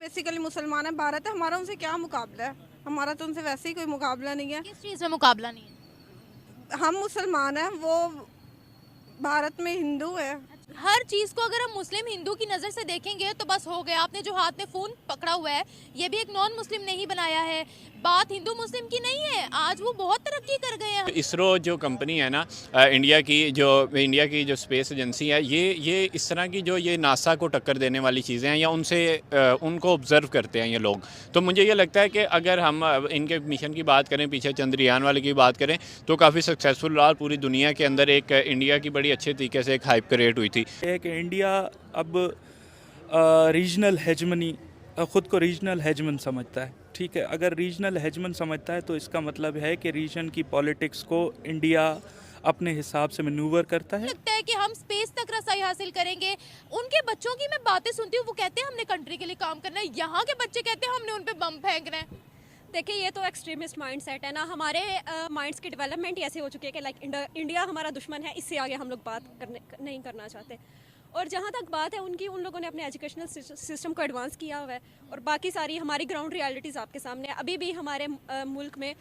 Basically मुसलमान है, भारत है, हमारा उनसे क्या मुकाबला है? हमारा तो उनसे वैसे ही कोई मुकाबला नहीं है। किस चीज़ में मुकाबला नहीं है? हम मुसलमान हैं, वो भारत में हिंदू है। हर चीज़ को अगर हम मुस्लिम हिंदू की नज़र से देखेंगे तो बस हो गया। आपने जो हाथ में फ़ोन पकड़ा हुआ है ये भी एक नॉन मुस्लिम ने ही बनाया है। बात हिंदू मुस्लिम की नहीं है, आज वो बहुत तरक्की कर गए हैं। इसरो जो कंपनी है ना, इंडिया की जो स्पेस एजेंसी है, ये इस तरह की जो ये नासा को टक्कर देने वाली चीज़ें हैं या उनसे उनको ऑब्ज़र्व करते हैं ये लोग। तो मुझे ये लगता है कि अगर हम इनके मिशन की बात करें, पीछे चंद्रयान वाले की बात करें, तो काफ़ी सक्सेसफुल रहा। पूरी दुनिया के अंदर एक इंडिया की बड़ी अच्छे तरीके से एक हाइप क्रिएट हुई थी। कि इंडिया अब रीजनल हेजमनी ख़ुद को रीजनल हेजमन समझता है। ठीक है, अगर रीजनल हेजमन समझता है तो इसका मतलब है कि रीजन की पॉलिटिक्स को इंडिया अपने हिसाब से मैन्यूवर करता है। लगता है कि हम स्पेस तक रसाई हासिल करेंगे। उनके बच्चों की मैं बातें सुनती हूँ, वो कहते हैं हमने कंट्री के लिए काम करना है। यहाँ के बच्चे कहते हैं हमने उन पे बम फेंकना है। देखिए, ये तो एक्सट्रीमिस्ट माइंडसेट है ना। हमारे माइंड्स की डेवलपमेंट ही ऐसे हो चुकी है कि लाइक इंडिया हमारा दुश्मन है, इससे आगे हम लोग नहीं करना चाहते। और जहाँ तक बात है उनकी, उन लोगों ने अपने एजुकेशनल सिस्टम को एडवांस किया हुआ है और बाकी सारी हमारी ग्राउंड रियलिटीज़ आपके सामने है। अभी भी हमारे मुल्क में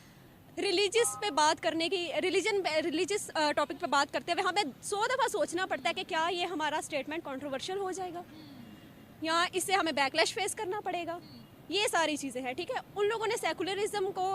रिलीजियस पे बात करने की, रिलीजियस टॉपिक पे बात करते हुए हमें 100 दफ़ा सोचना पड़ता है कि क्या ये हमारा स्टेटमेंट कंट्रोवर्शियल हो जाएगा या इससे हमें बैकलैश फेस करना पड़ेगा। ये सारी चीज़ें हैं। ठीक है, उन लोगों ने सेकुलरिज्म को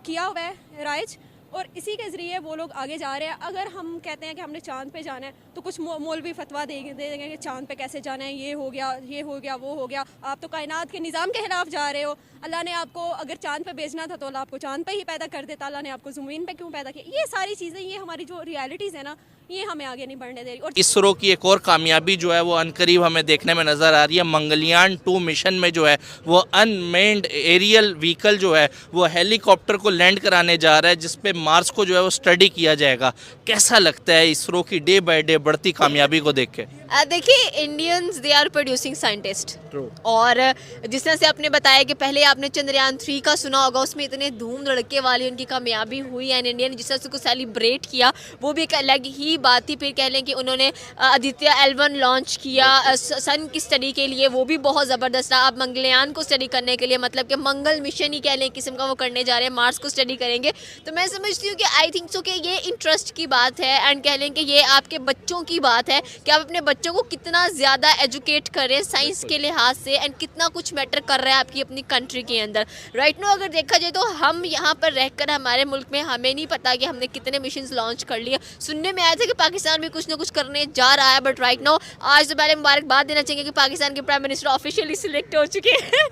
किया हुआ है राइज, और इसी के ज़रिए वो लोग आगे जा रहे हैं। अगर हम कहते हैं कि हमने चांद पे जाना है तो कुछ मौलवी फतवा देंगे कि चांद पे कैसे जाना है, ये हो गया वो हो गया। आप तो कायनात के निज़ाम के खिलाफ जा रहे हो। अल्लाह ने आपको अगर चांद पे भेजना था तो अल्लाह आपको चांद पे ही पैदा कर देता, अल्लाह ने आपको ज़मीन पे क्यों पैदा किया? ये सारी चीज़ें, ये हमारी जो रियलिटीज़ है ना, ये हमें आगे नहीं बढ़ने दे रही। और इसरो की एक और कामयाबी जो है वो अनकरीब हमें देखने में नज़र आ रही है। मंगलयान 2 मिशन में जो है वो अनमेन्ड एरियल व्हीकल जो है वो हेलीकॉप्टर को लैंड कराने जा रहा है, जिस पे मार्स को जो है वो स्टडी किया जाएगा। कैसा लगता है इसरो की डे बाय डे बढ़ती कामयाबी को देख के? देखिए, Indians they are producing scientist. और जिस तरह से आपने बताया कि पहले आपने चंद्रयान 3 का सुना होगा, उसमें इतने धूम धड़के वाली उनकी कामयाबी हुई एंड इंडिया ने जिस तरह से उसको सेलिब्रेट किया वो भी एक अलग ही बात थी। फिर कह लें कि उन्होंने आदित्य L1 लॉन्च किया सन की स्टडी के लिए, वो भी बहुत ज़बरदस्त रहा। अब मंगलयान को स्टडी करने के लिए, मतलब कि मंगल मिशन ही कह लें किस्म का वो करने जा रहे हैं, मार्स को स्टडी करेंगे। तो मैं समझती हूँ कि आई थिंक सो कि ये इंटरेस्ट की बात है एंड कह लें कि ये आपके बच्चों की बात है कि आप अपने बच्चों को कितना ज़्यादा एजुकेट करें साइंस के लिहाज से एंड कितना कुछ मैटर कर रहा है आपकी अपनी कंट्री के अंदर। राइट नो अगर देखा जाए तो हम यहाँ पर रहकर हमारे मुल्क में हमें नहीं पता कि हमने कितने मिशन लॉन्च कर लिए। सुनने में आया था कि पाकिस्तान भी कुछ ना कुछ करने जा रहा है, बट राइट नो आज तो पहले मुबारकबाद देना चाहिए कि पाकिस्तान के प्राइम मिनिस्टर ऑफिशियली सिलेक्ट हो चुके हैं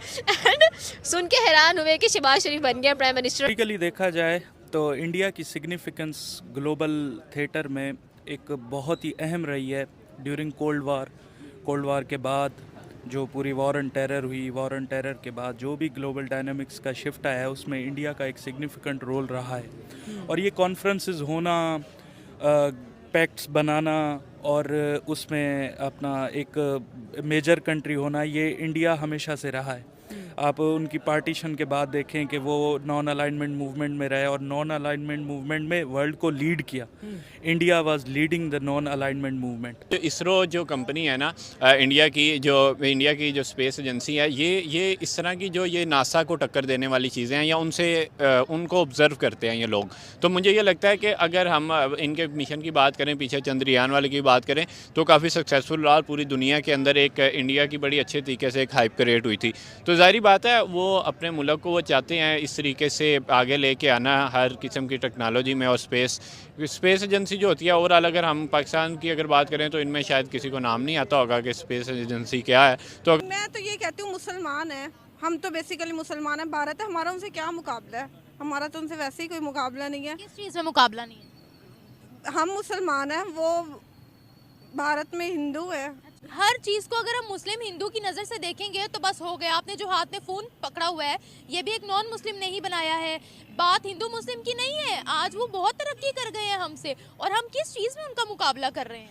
एंड सुन के हैरान हुए कि शहबाज शरीफ बन गया प्राइम मिनिस्टर। प्रैक्टिकली देखा जाए तो इंडिया की सिग्निफिकेंस ग्लोबल थिएटर में एक बहुत ही अहम रही है ड्यूरिंग कोल्ड वार के बाद जो पूरी वॉर एंड टेरर हुई। वॉर एंड टेरर के बाद जो भी ग्लोबल डायनामिक्स का शिफ्ट आया है उसमें इंडिया का एक सिग्निफिकेंट रोल रहा है। और ये कॉन्फ्रेंसेस होना, पैक्ट्स बनाना और उसमें अपना एक मेजर कंट्री होना, ये इंडिया हमेशा से रहा है। आप उनकी पार्टीशन के बाद देखें कि वो नॉन अलाइनमेंट मूवमेंट में रहे और नॉन अलाइनमेंट मूवमेंट में वर्ल्ड को लीड किया। India was leading the non alignment movement. ISRO जो कंपनी है ना, इंडिया की जो स्पेस एजेंसी है, ये इस तरह की जो ये नासा को टक्कर देने वाली चीज़ें हैं या उनसे उनको ऑब्ज़र्व करते हैं ये लोग। तो मुझे ये लगता है कि अगर हम इनके मिशन की बात करें, पीछे चंद्रयान वाले की बात करें, तो काफ़ी सक्सेसफुल रहा। पूरी दुनिया के अंदर एक इंडिया की बड़ी अच्छे तरीके से एक हाइप क्रिएट हुई थी। तो ज़ाहिर बात है वो अपने मुल्क को वो चाहते हैं इस तरीके से आगे लेके आना हर किस्म की टेक्नोलॉजी में। और स्पेस एजेंसी जो होती है ओवरऑल, अगर हम पाकिस्तान की अगर बात करें तो इनमें शायद किसी को नाम नहीं आता होगा कि स्पेस एजेंसी क्या है। तो मैं तो ये कहती हूँ मुसलमान है, हम तो बेसिकली मुसलमान है, भारत है, हमारा उनसे क्या मुकाबला है? हमारा तो उनसे वैसे ही कोई मुकाबला नहीं है। किस चीज़ में मुकाबला नहीं है? हम मुसलमान हैं, वो भारत में हिंदू है। हर चीज़ को अगर हम मुस्लिम हिंदू की नज़र से देखेंगे तो बस हो गया। आपने जो हाथ में फ़ोन पकड़ा हुआ है ये भी एक नॉन मुस्लिम ने ही बनाया है। बात हिंदू मुस्लिम की नहीं है, आज वो बहुत तरक्की कर गए हैं हमसे, और हम किस चीज़ में उनका मुकाबला कर रहे हैं?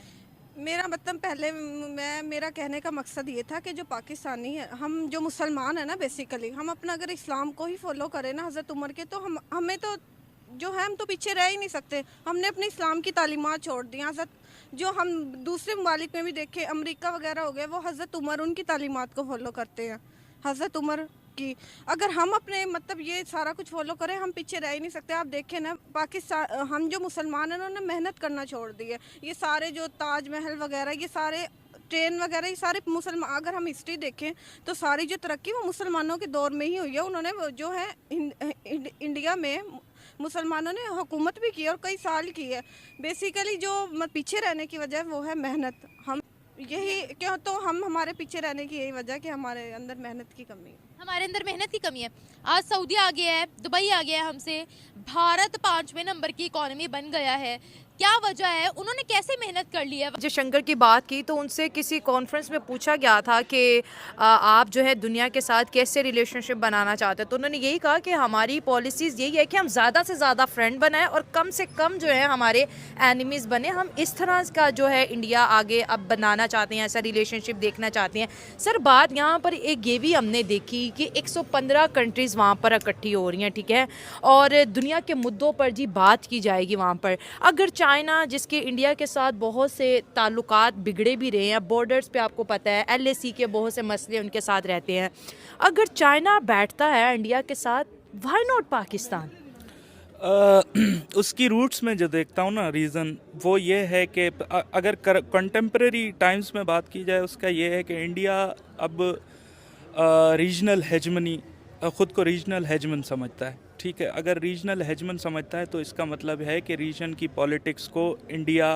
मेरा मतलब मेरा कहने का मकसद ये था कि जो पाकिस्तानी है, हम जो मुसलमान है ना, बेसिकली हम अपना अगर इस्लाम को ही फॉलो करें ना हज़रत उमर के, तो हमें तो जो है हम तो पीछे रह ही नहीं सकते। हमने अपने इस्लाम की तालीमात छोड़ दी। हज़रत जो हम दूसरे ममालिक में भी देखें, अमेरिका वगैरह हो गए, वो हज़रत उमर उनकी तालीमात को फॉलो करते हैं। हज़रत उमर की। अगर हम अपने मतलब ये सारा कुछ फॉलो करें, हम पीछे रह ही नहीं सकते। आप देखें ना, पाकिस्तान, हम जो मुसलमान हैं उन्होंने मेहनत करना छोड़ दी है। ये सारे जो ताजमहल वगैरह, ये सारे ट्रेन वगैरह, ये सारे मुसलमान, अगर हम हिस्ट्री देखें तो सारी जो तरक्की वो मुसलमानों के दौर में ही हुई है। उन्होंने जो है इंडिया में मुसलमानों ने हुकूमत भी की और कई साल की है। बेसिकली जो पीछे रहने की वजह वो है मेहनत। हम यही क्यों, तो हम हमारे पीछे रहने की यही वजह कि हमारे अंदर मेहनत की कमी है। हमारे अंदर मेहनत की कमी है। आज सऊदी आ गया है, दुबई आ गया है हमसे, भारत 5वें नंबर की इकोनॉमी बन गया है। क्या वजह है, उन्होंने कैसे मेहनत कर ली है? जयशंकर की बात की तो उनसे किसी कॉन्फ्रेंस में पूछा गया था कि आप जो है दुनिया के साथ कैसे रिलेशनशिप बनाना चाहते हैं, तो उन्होंने यही कहा कि हमारी पॉलिसीज़ यही है कि हम ज़्यादा से ज़्यादा फ्रेंड बनाएं और कम से कम जो है हमारे एनिमीज़ बने। हम इस तरह का जो है इंडिया आगे अब बनाना चाहते हैं, ऐसा रिलेशनशिप देखना चाहते हैं। सर, बात यहाँ पर एक ये भी हमने देखी कि 115 कंट्रीज़ वहाँ पर इकट्ठी हो रही हैं, ठीक है, और दुनिया के मुद्दों पर जी बात की जाएगी वहाँ पर। अगर चाइना, जिसके इंडिया के साथ बहुत से ताल्लुकात बिगड़े भी रहे हैं, बॉर्डर्स पे आपको पता है LAC के बहुत से मसले उनके साथ रहते हैं, अगर चाइना बैठता है इंडिया के साथ, व्हाई नॉट पाकिस्तान? उसकी रूट्स में जो देखता हूँ ना, रीज़न वो ये है कि अगर कंटेम्प्रेरी टाइम्स में बात की जाए, उसका ये है कि इंडिया अब रीजनल हेजमनी, ख़ुद को रीजनल हेजमन समझता है, ठीक है। अगर रीजनल हेजमन समझता है तो इसका मतलब है कि रीजन की पॉलिटिक्स को इंडिया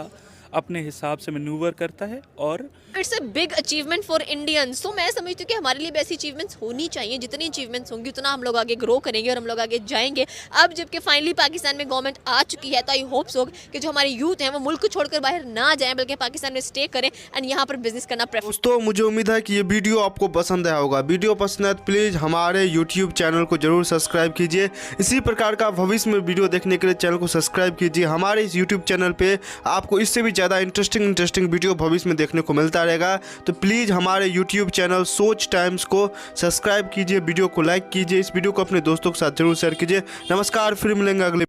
अपने हिसाब से मैनूवर करता है और it's a big achievement for Indians. तो मैं समझती हूँ कि हमारे लिए भी ऐसी अचीवमेंट्स होनी चाहिए। जितनी अचीवमेंट्स होंगी उतना हम लोग आगे ग्रो करेंगे और हम लोग आगे जाएंगे। अब जबकि फाइनली पाकिस्तान में गवर्नमेंट आ चुकी है, तो आई होप सो कि जो हमारे यूथ हैं वो मुल्क को छोड़कर बाहर ना जाएं, बल्कि पाकिस्तान में स्टे करें एंड यहाँ पर बिजनेस करना प्रेफर। दोस्तों, मुझे उम्मीद है कि ये वीडियो आपको पसंद आया होगा। वीडियो पसंद है तो प्लीज़ हमारे यूट्यूब चैनल को जरूर सब्सक्राइब कीजिए। इसी प्रकार का भविष्य में वीडियो देखने के लिए चैनल को सब्सक्राइब कीजिए। हमारे इस यूट्यूब चैनल पे आपको इससे भी ज़्यादा इंटरेस्टिंग वीडियो भविष्य में देखने को मिलता रहेगा। तो प्लीज़ हमारे यूट्यूब चैनल सोच टाइम्स को सब्सक्राइब कीजिए, वीडियो को लाइक कीजिए, इस वीडियो को अपने दोस्तों के साथ जरूर शेयर कीजिए। नमस्कार, फिर मिलेंगे अगले